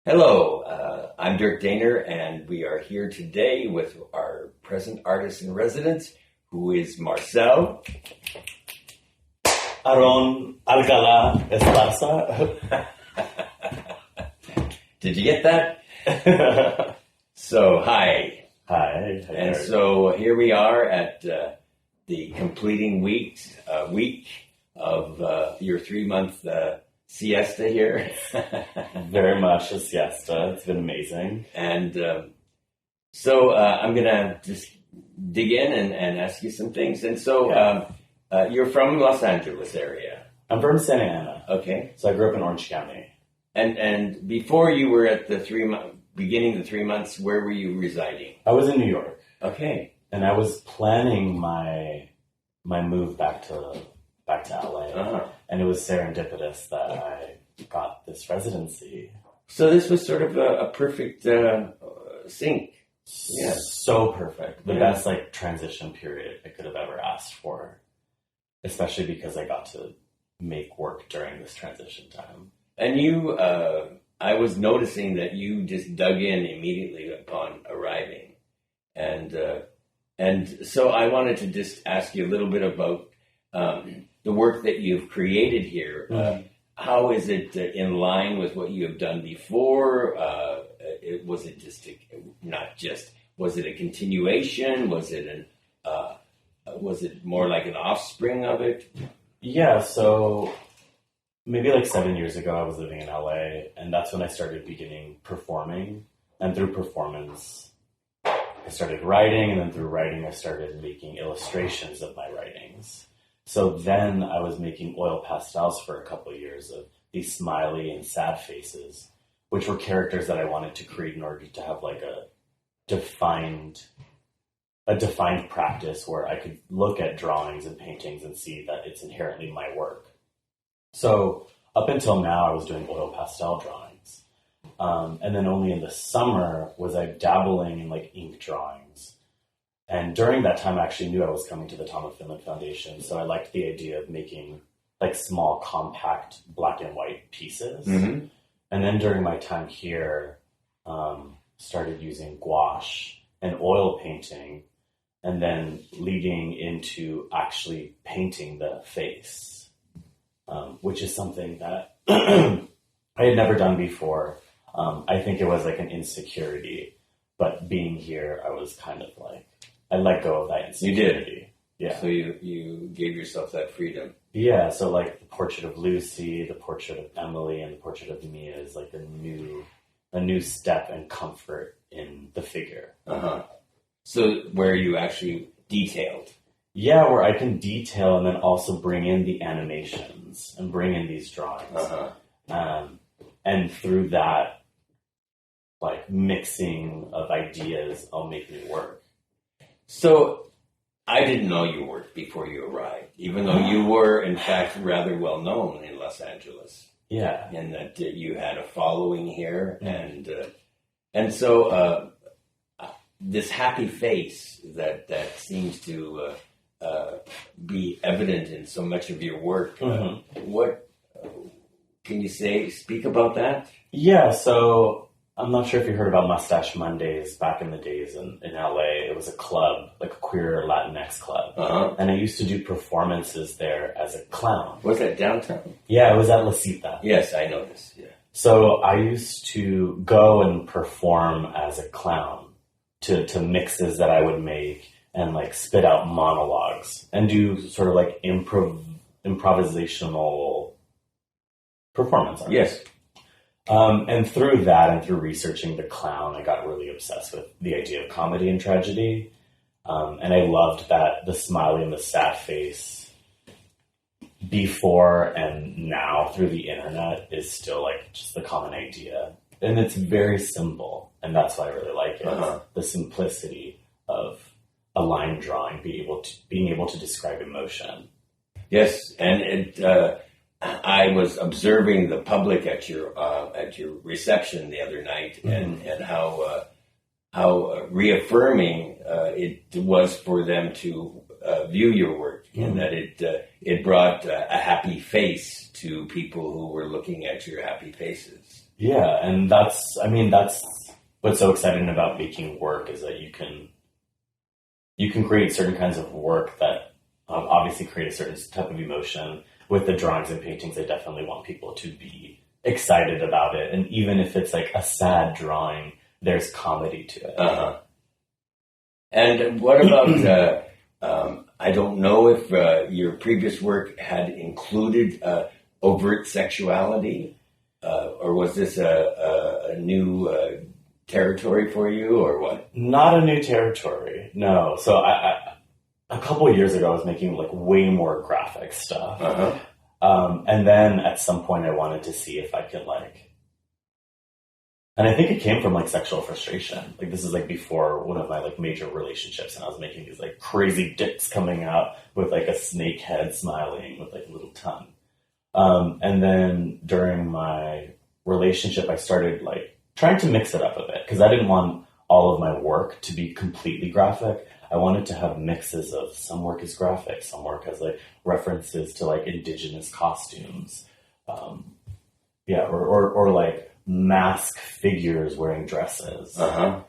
Hello, I'm Durk Dehner, and we are here today with our present artist in residence, who is Marcel. Alcalá Esparza. Did you get that? So, hi. Hi. And so here we are at the completing week of your 3-month siesta here. Very much a siesta. It's been amazing. And so I'm going to just dig in and ask you some things. And so you're from Los Angeles area. I'm from Santa Ana. Okay. So I grew up in Orange County. And before you were at the beginning of the 3 months, where were you residing? I was in New York. Okay. And I was planning my move back to LA. Uh-huh. And it was serendipitous that I got this residency. So this was sort of a perfect sync. Yeah. So perfect. The best transition period I could have ever asked for. Especially because I got to make work during this transition time. And you, I was noticing that you just dug in immediately upon arriving. And so I wanted to just ask you a little bit about the work that you've created here. Mm-hmm. How is it in line with what you have done before? Was it was it a continuation? Was it more like an offspring of it? Yeah, so maybe 7 years ago, I was living in LA, and that's when I started beginning performing. And through performance, I started writing, and then through writing, I started making illustrations of my writings. So then I was making oil pastels for a couple of years of these smiley and sad faces, which were characters that I wanted to create in order to have a defined practice where I could look at drawings and paintings and see that it's inherently my work. So up until now, I was doing oil pastel drawings. And then only in the summer was I dabbling in ink drawings. And during that time, I actually knew I was coming to the Tom of Finland Foundation. So I liked the idea of making small, compact black and white pieces. Mm-hmm. And then during my time here, started using gouache and oil painting, and then leading into actually painting the face, which is something that I had never done before. I think it was an insecurity, but being here, I was kind of I let go of that insecurity. You did? Yeah. So you gave yourself that freedom. Yeah, so the portrait of Lucy, the portrait of Emily, and the portrait of Mia is a new step and comfort in the figure. Uh-huh. So where you actually detailed. Yeah, where I can detail and then also bring in the animations and bring in these drawings. Uh-huh. And through that, mixing of ideas, I'll make me work. So I didn't know your work before you arrived, even though you were, in fact, rather well known in Los Angeles. Yeah. And that you had a following here. And so this happy face that seems to be evident in so much of your work, what can you speak about that? Yeah, so I'm not sure if you heard about Mustache Mondays back in the days in LA. It was a club, a queer Latinx club. Uh-huh. And I used to do performances there as a clown. Was that downtown? Yeah, it was at La Cita. Yes, I know this, yeah. So I used to go and perform as a clown to mixes that I would make and spit out monologues and do sort of improvisational performance art. Yes. And through that and through researching the clown, I got really obsessed with the idea of comedy and tragedy. And I loved that the smiley and the sad face before and now through the internet is still just the common idea. And it's very simple. And that's why I really like it. Uh-huh. The simplicity of a line drawing, being able to describe emotion. Yes. And I was observing the public at your reception the other night, and how reaffirming it was for them to view your work, and that it brought a happy face to people who were looking at your happy faces. Yeah, and that's what's so exciting about making work is that you can create certain kinds of work that obviously create a certain type of emotion. With the drawings and paintings, I definitely want people to be excited about it. And even if it's like a sad drawing, there's comedy to it. Uh-huh. And what about, I don't know if your previous work had included overt sexuality, or was this a new territory for you, or what? Not a new territory, no. So a couple of years ago, I was making like way more graphic stuff. Uh-huh. And then at some point I wanted to see if I could and I think it came from like sexual frustration. Like this is like before one of my like major relationships, and I was making these like crazy dicks coming out with like a snake head smiling with like a little tongue. And then during my relationship, I started like trying to mix it up a bit because I didn't want all of my work to be completely graphic. I wanted to have mixes of some work is graphic, some work has like references to like indigenous costumes, or like mask figures wearing dresses. Uh-huh.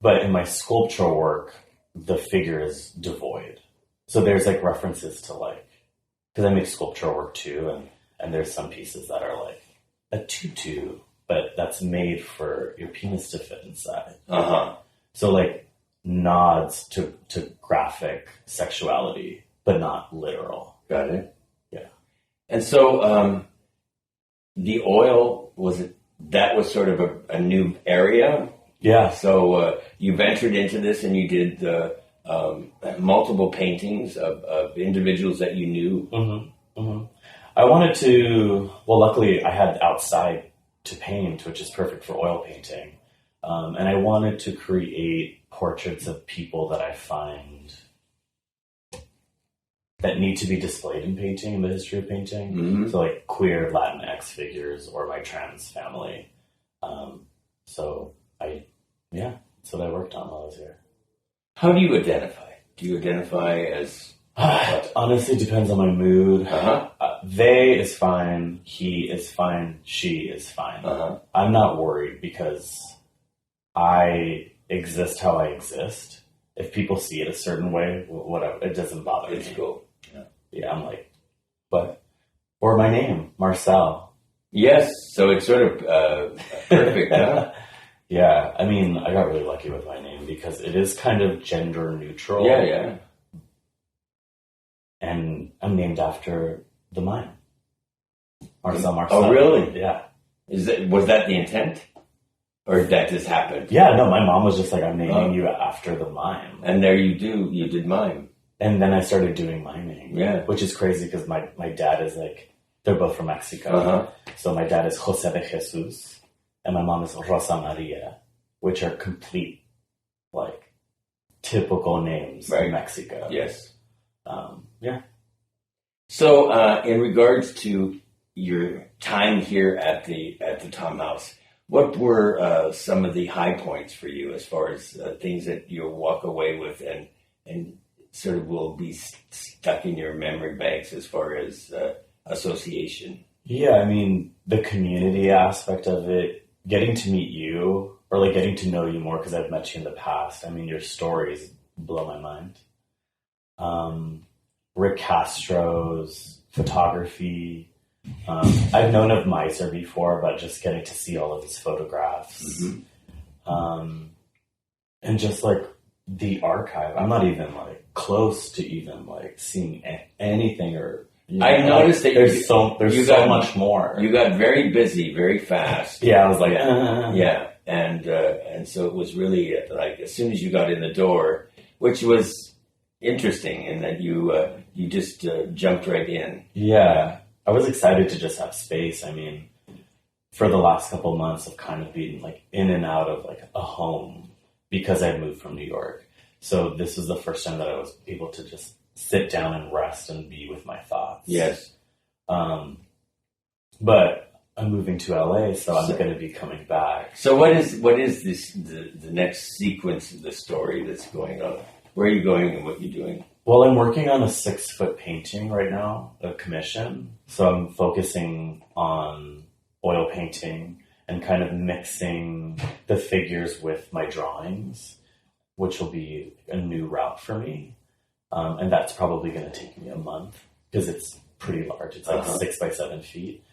But in my sculptural work, the figure is devoid. So there's like references to like, because I make sculptural work too, and there's some pieces that are like a tutu, but that's made for your penis to fit inside. Uh-huh. So like nods to graphic sexuality, but not literal. Got it. Yeah. And so the oil, that was sort of a new area? Yeah. So you ventured into this and you did multiple paintings of individuals that you knew. Mm-hmm. Mm-hmm. I wanted to, luckily I had outside to paint, which is perfect for oil painting. And I wanted to create portraits of people that I find that need to be displayed in painting, in the history of painting. Mm-hmm. So like queer Latinx figures or my trans family. That's what I worked on while I was here. How do you identify? Do you identify as... It honestly depends on my mood. Uh-huh. They is fine. He is fine. She is fine. Uh-huh. I'm not worried because I exist how I exist. If people see it a certain way, whatever, it doesn't bother me. It's cool. Yeah, I'm like, what? Or my name, Marcel. Yes, so it's sort of perfect, huh? Yeah, I mean, I got really lucky with my name because it is kind of gender neutral. Yeah. And I'm named after the mime. Marcel. Oh, really? Yeah. Was that the intent? Or did that just happen? Yeah, no, my mom was just like, I'm naming you after the mime. And there you did mime. And then I started doing miming. Yeah. Which is crazy because my dad is like, they're both from Mexico. Uh-huh. So my dad is Jose de Jesus and my mom is Rosa Maria, which are complete, like, typical names in Mexico. Yes. Yeah. So, in regards to your time here at the Tom House, what were some of the high points for you as far as things that you'll walk away with and sort of will be stuck in your memory banks as far as association? Yeah, I mean, the community aspect of it, getting to meet you, or like getting to know you more because I've met you in the past. I mean, your stories blow my mind. Rick Castro's photography. I've known of Miser before, but just getting to see all of his photographs. Mm-hmm. And just like the archive. I'm not even like close to even like seeing anything or... I noticed that there's so much more. You got very busy very fast. Yeah, I was like, yeah, and so it was really like as soon as you got in the door, which was interesting in that you just jumped right in. Yeah, I was excited to just have space. I mean, for the last couple of months of kind of being like in and out of like a home because I moved from New York. So this was the first time that I was able to just sit down and rest and be with my thoughts. Yes. But I'm moving to LA, so I'm going to be coming back. So what is this the next sequence of the story that's going on? Where are you going and what are you doing? Well, I'm working on a 6-foot painting right now, a commission. So I'm focusing on oil painting and kind of mixing the figures with my drawings, which will be a new route for me. And that's probably going to take me a month because it's pretty large. It's like 6 by 7 feet.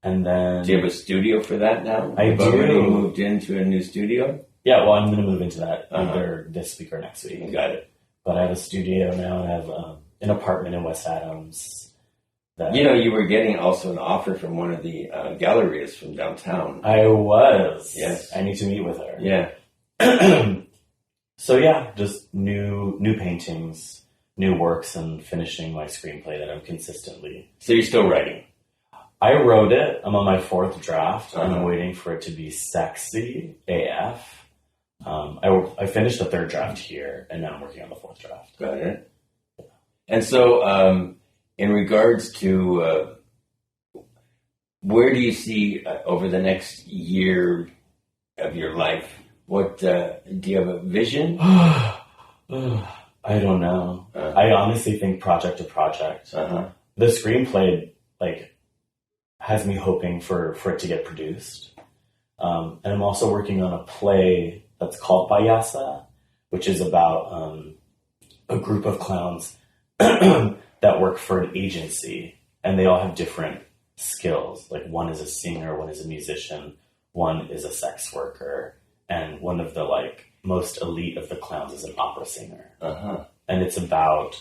And then... Do you have a studio for that now? I You've do. already moved into a new studio? Yeah, well, I'm going to move into that either this week or next week. Got it. But I have a studio now. I have an apartment in West Adams. You were getting also an offer from one of the galleries from downtown. I was. Yes. I need to meet with her. Yeah. So yeah, just new paintings, new works, and finishing my screenplay that I'm consistently... So you're still writing? I wrote it. I'm on my 4th draft. And I'm waiting for it to be sexy AF. I finished the 3rd draft here, and now I'm working on the 4th draft. Got it. And so, in regards to where do you see over the next year of your life? What do you have a vision? I don't know. I honestly think project to project. The screenplay has me hoping for it to get produced, and I'm also working on a play that's called Payasa, which is about a group of clowns that work for an agency, and they all have different skills. Like one is a singer, one is a musician, one is a sex worker, and one of the most elite of the clowns is an opera singer. And it's about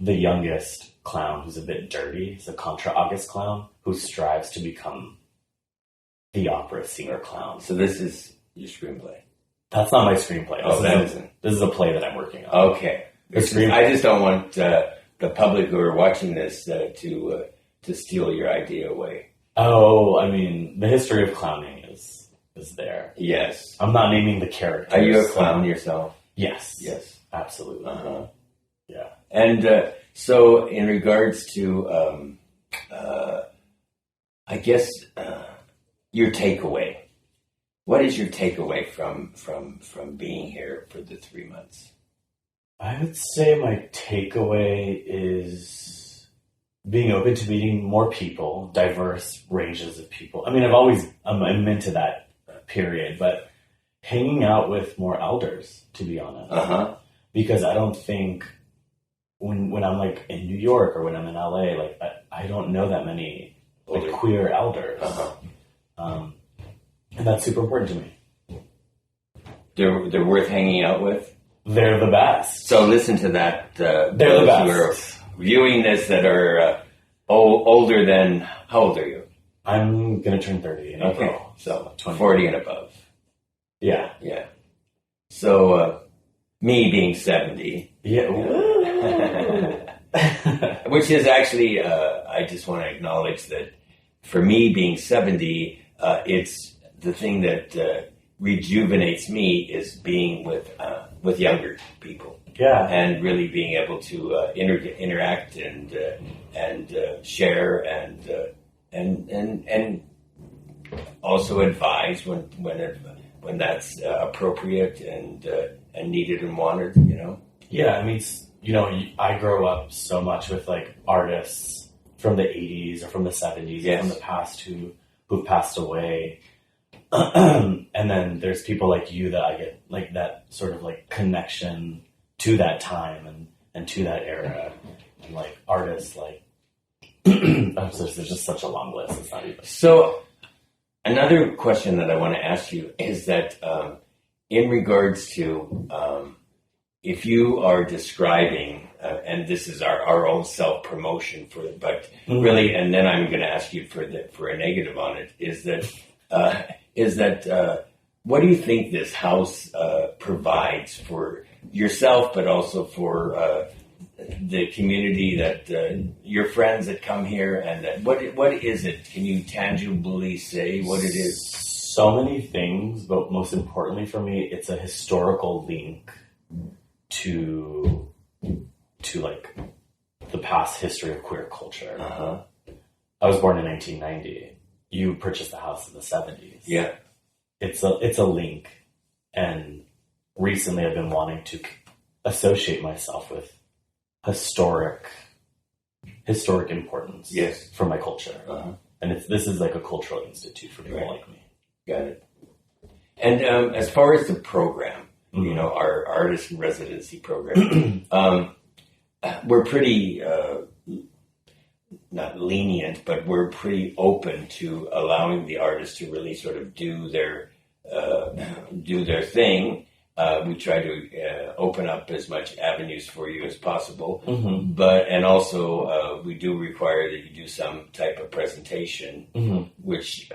the youngest clown who's a bit dirty. He's a Contra August clown who strives to become the opera singer clown. So this is your screenplay? That's not my screenplay. This is a play that I'm working on. Okay. I just don't want the public who are watching this to steal your idea away. Oh, I mean, the history of clowning is there. Yes. I'm not naming the characters. Are you a clown yourself? Yes. Yes. Absolutely. Yeah. And so in regards to, I guess, your takeaway. What is your takeaway from being here for the 3 months? I would say my takeaway is being open to meeting more people, diverse ranges of people. I mean, I'm into that period, but hanging out with more elders, to be honest. Because I don't think when I'm in New York or when I'm in LA, I don't know that many queer elders. And that's super important to me. They're worth hanging out with? They're the best. So listen to that. They're the best. Who are viewing this that are older than... How old are you? I'm going to turn 30 in April. Okay, so 40 and above. Yeah. Yeah. So me being 70. Yeah. Which is actually, I just want to acknowledge that for me being 70, it's the thing that rejuvenates me is being with younger people. Yeah. And really being able to interact and share and also advise when that's appropriate and needed and wanted. Yeah, I mean, I grow up so much with artists from the 80s or from the 70s or from the past who've passed away. And then there's people like you that I get that sort of connection to that time and to that era, and artists there's just such a long list. It's not even. So another question that I want to ask you is that in regards to if you are describing, and this is our own self promotion for it, but really, and then I'm going to ask you for a negative on it, is that what do you think this house provides for yourself, but also for the community that your friends that come here, and that what is it? Can you tangibly say what it is? So many things, but most importantly for me, it's a historical link to the past history of queer culture. I was born in 1990. You purchased the house in the 70s. Yeah. It's a link. And recently I've been wanting to associate myself with historic importance for my culture. And this is like a cultural institute for people like me. Got it. And as far as the program, our artist in residency program, we're pretty not lenient, but we're pretty open to allowing the artists to really sort of do their thing. We try to open up as much avenues for you as possible, and also we do require that you do some type of presentation, which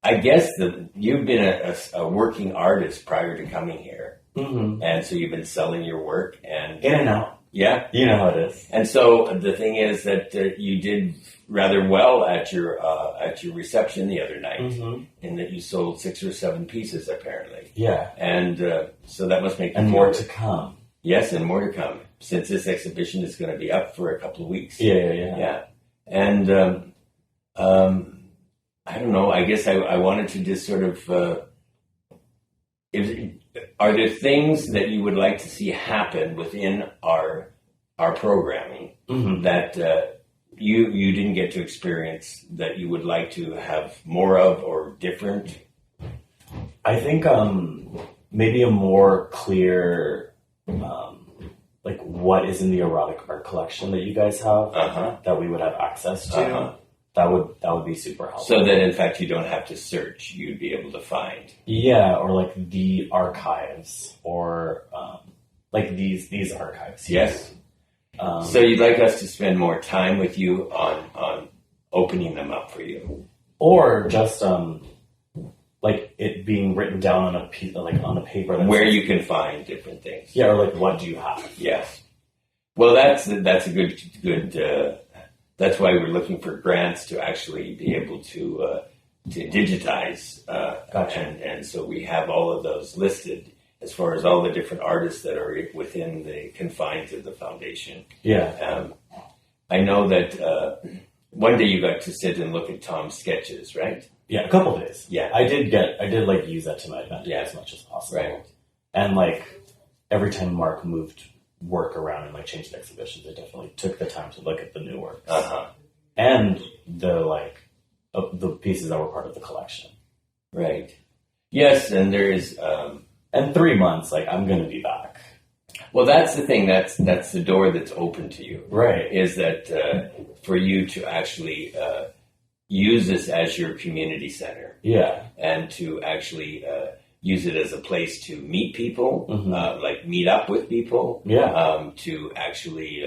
I guess you've been a working artist prior to coming here, and so you've been selling your work and in and out. Yeah, you know how it is. And so the thing is that you did rather well at your reception the other night, in that you sold 6 or 7 pieces apparently. Yeah, and so that must make you and more to come. Yes, and more to come, since this exhibition is going to be up for a couple of weeks. Yeah. And I don't know. I guess I wanted to just sort of. Are there things that you would like to see happen within our programming that you didn't get to experience that you would like to have more of or different? I think maybe a more clear, like what is in the erotic art collection that you guys have that we would have access to. That would be super helpful. So that in fact you don't have to search; you'd be able to find. Yeah, or like the archives, or like these archives. Yes. So you'd like us to spend more time with you on opening them up for you, or just like it being written down on a piece, like on a paper where you can find different things. Yeah, or like what do you have? Yes. Well, that's a good. That's why we're looking for grants to actually be able to digitize. Gotcha. And so we have all of those listed as far as all the different artists that are within the confines of the foundation. Yeah. I know that one day you got to sit and look at Tom's sketches, right? Yeah, a couple days. Yeah. I did like use that to my advantage as much as possible. Right. And like every time Mark moved work around and like changed exhibitions, I definitely took the time to look at the new works and the pieces that were part of the collection. Right. Yes, and there is. And 3 months, like I'm going to be back. Well, that's the thing. That's the door that's open to you. Right. Is that for you to actually use this as your community center? Yeah. And to actually use it as a place to meet people, like meet up with people. Yeah. To actually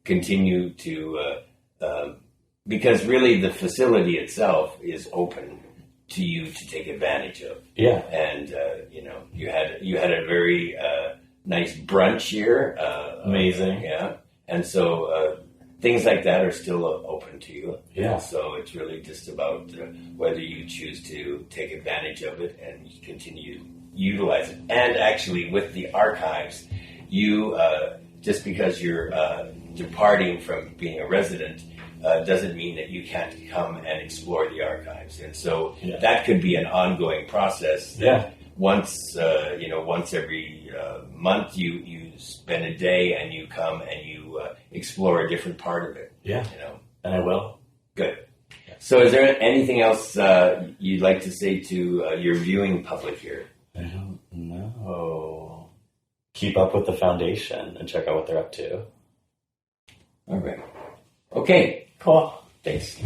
continue to, because really the facility itself is open to you to take advantage of. Yeah. And you had a very nice brunch here. Amazing. Yeah. And so things like that are still open to you. Yeah. So it's really just about whether you choose to take advantage of it and continue to utilize it. And actually, with the archives, you just because you're departing from being a resident doesn't mean that you can't come and explore the archives. And so that could be an ongoing process. Once every month, you spend a day and you come and you explore a different part of it. Yeah. And I will. Good. So is there anything else you'd like to say to your viewing public here? I don't know. Keep up with the foundation and check out what they're up to. All right. Okay. Cool. Thanks.